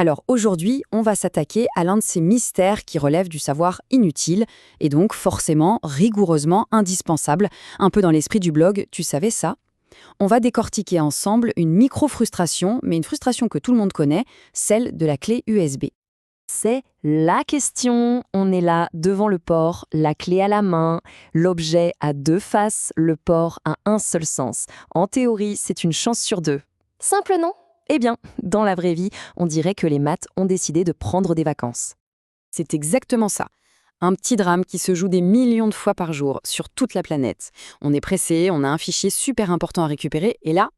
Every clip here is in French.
Alors aujourd'hui, on va s'attaquer à l'un de ces mystères qui relèvent du savoir inutile et donc forcément rigoureusement indispensable, un peu dans l'esprit du blog « Tu savais ça ?» On va décortiquer ensemble une micro-frustration, mais une frustration que tout le monde connaît, celle de la clé USB. C'est la question. On est là devant le port, la clé à la main, l'objet a deux faces, le port a un seul sens. En théorie, c'est une chance sur deux. Simple, non? Eh bien, dans la vraie vie, on dirait que les maths ont décidé de prendre des vacances. C'est exactement ça. Un petit drame qui se joue des millions de fois par jour sur toute la planète. On est pressé, on a un fichier super important à récupérer, et là,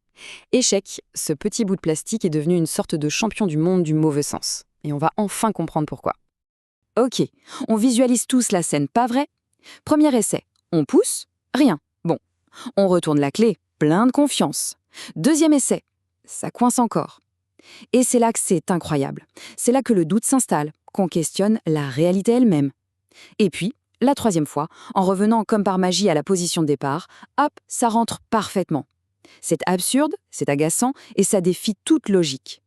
échec, ce petit bout de plastique est devenu une sorte de champion du monde du mauvais sens. Et on va enfin comprendre pourquoi. Ok, on visualise tous la scène, pas vrai? Premier essai, on pousse, rien. Bon, on retourne la clé, plein de confiance. Deuxième essai, ça coince encore. Et c'est là que c'est incroyable. C'est là que le doute s'installe, qu'on questionne la réalité elle-même. Et puis, la troisième fois, en revenant comme par magie à la position de départ, hop, ça rentre parfaitement. C'est absurde, c'est agaçant et ça défie toute logique.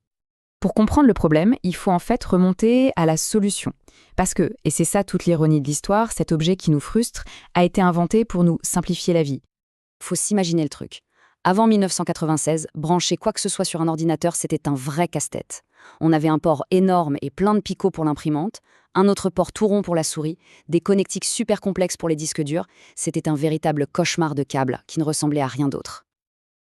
Pour comprendre le problème, il faut en fait remonter à la solution. Parce que, et c'est ça toute l'ironie de l'histoire, cet objet qui nous frustre a été inventé pour nous simplifier la vie. Faut s'imaginer le truc. Avant 1996, brancher quoi que ce soit sur un ordinateur, c'était un vrai casse-tête. On avait un port énorme et plein de picots pour l'imprimante, un autre port tout rond pour la souris, des connectiques super complexes pour les disques durs. C'était un véritable cauchemar de câbles qui ne ressemblait à rien d'autre.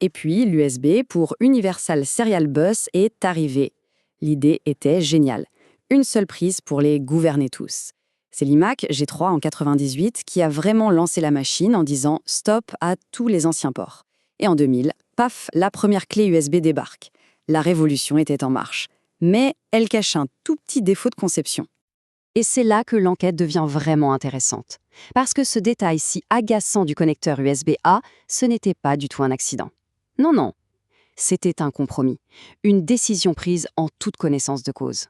Et puis, l'USB pour Universal Serial Bus est arrivé. L'idée était géniale. Une seule prise pour les gouverner tous. C'est l'iMac G3 en 98 qui a vraiment lancé la machine en disant « stop » à tous les anciens ports. Et en 2000, paf, la première clé USB débarque. La révolution était en marche. Mais elle cache un tout petit défaut de conception. Et c'est là que l'enquête devient vraiment intéressante. Parce que ce détail si agaçant du connecteur USB-A, ce n'était pas du tout un accident. Non, non. C'était un compromis, une décision prise en toute connaissance de cause.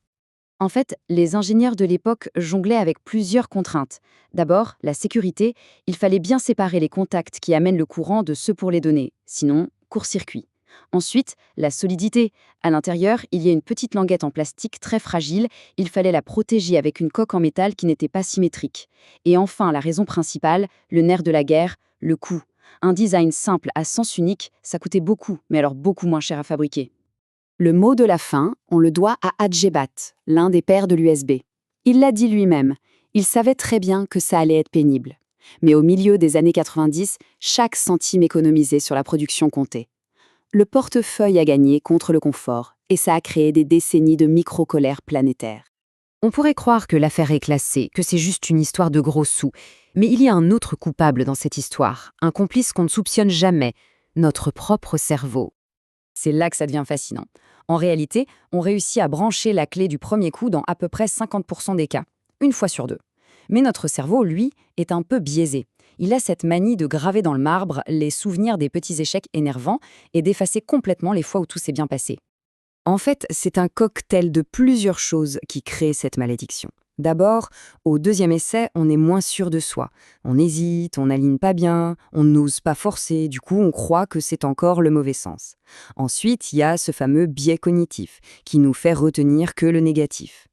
En fait, les ingénieurs de l'époque jonglaient avec plusieurs contraintes. D'abord, la sécurité, il fallait bien séparer les contacts qui amènent le courant de ceux pour les données, sinon court-circuit. Ensuite, la solidité. À l'intérieur, il y a une petite languette en plastique très fragile, il fallait la protéger avec une coque en métal qui n'était pas symétrique. Et enfin, la raison principale, le nerf de la guerre, le coût. Un design simple à sens unique, ça coûtait beaucoup, mais alors beaucoup moins cher à fabriquer. Le mot de la fin, on le doit à Adjebat, l'un des pères de l'USB. Il l'a dit lui-même, il savait très bien que ça allait être pénible. Mais au milieu des années 90, chaque centime économisé sur la production comptait. Le portefeuille a gagné contre le confort, et ça a créé des décennies de micro-colère planétaire. On pourrait croire que l'affaire est classée, que c'est juste une histoire de gros sous, mais il y a un autre coupable dans cette histoire, un complice qu'on ne soupçonne jamais, notre propre cerveau. C'est là que ça devient fascinant. En réalité, on réussit à brancher la clé du premier coup dans à peu près 50% des cas, une fois sur deux. Mais notre cerveau, lui, est un peu biaisé. Il a cette manie de graver dans le marbre les souvenirs des petits échecs énervants et d'effacer complètement les fois où tout s'est bien passé. En fait, c'est un cocktail de plusieurs choses qui crée cette malédiction. D'abord, au deuxième essai, on est moins sûr de soi. On hésite, on n'aligne pas bien, on n'ose pas forcer, du coup on croit que c'est encore le mauvais sens. Ensuite, il y a ce fameux biais cognitif, qui nous fait retenir que le négatif.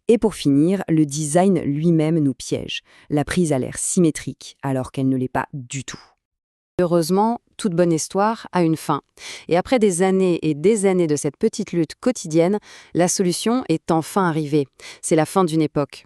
Et pour finir, le design lui-même nous piège. La prise a l'air symétrique, alors qu'elle ne l'est pas du tout. Heureusement, toute bonne histoire a une fin. Et après des années et des années de cette petite lutte quotidienne, la solution est enfin arrivée. C'est la fin d'une époque.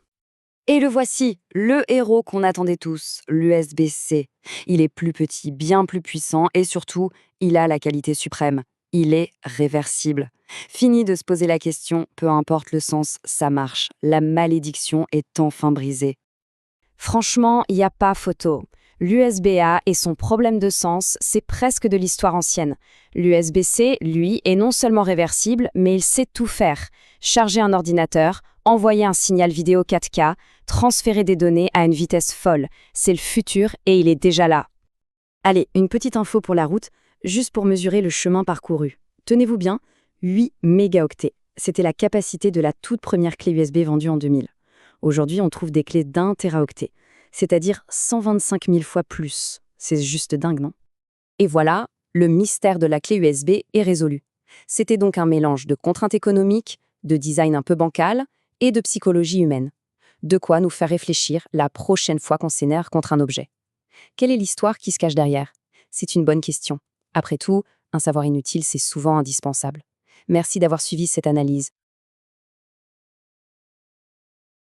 Et le voici, le héros qu'on attendait tous, l'USB-C. Il est plus petit, bien plus puissant et surtout, il a la qualité suprême. Il est réversible. Fini de se poser la question, peu importe le sens, ça marche. La malédiction est enfin brisée. Franchement, il n'y a pas photo. L'USB-A et son problème de sens, c'est presque de l'histoire ancienne. L'USB-C, lui, est non seulement réversible, mais il sait tout faire. Charger un ordinateur, envoyer un signal vidéo 4K, transférer des données à une vitesse folle. C'est le futur et il est déjà là. Allez, une petite info pour la route, juste pour mesurer le chemin parcouru. Tenez-vous bien, 8 mégaoctets. C'était la capacité de la toute première clé USB vendue en 2000. Aujourd'hui, on trouve des clés d'1 téraoctet, c'est-à-dire 125 000 fois plus. C'est juste dingue, non? Et voilà, le mystère de la clé USB est résolu. C'était donc un mélange de contraintes économiques, de design un peu bancal et de psychologie humaine. De quoi nous faire réfléchir la prochaine fois qu'on s'énerve contre un objet. Quelle est l'histoire qui se cache derrière? C'est une bonne question. Après tout, un savoir inutile, c'est souvent indispensable. Merci d'avoir suivi cette analyse.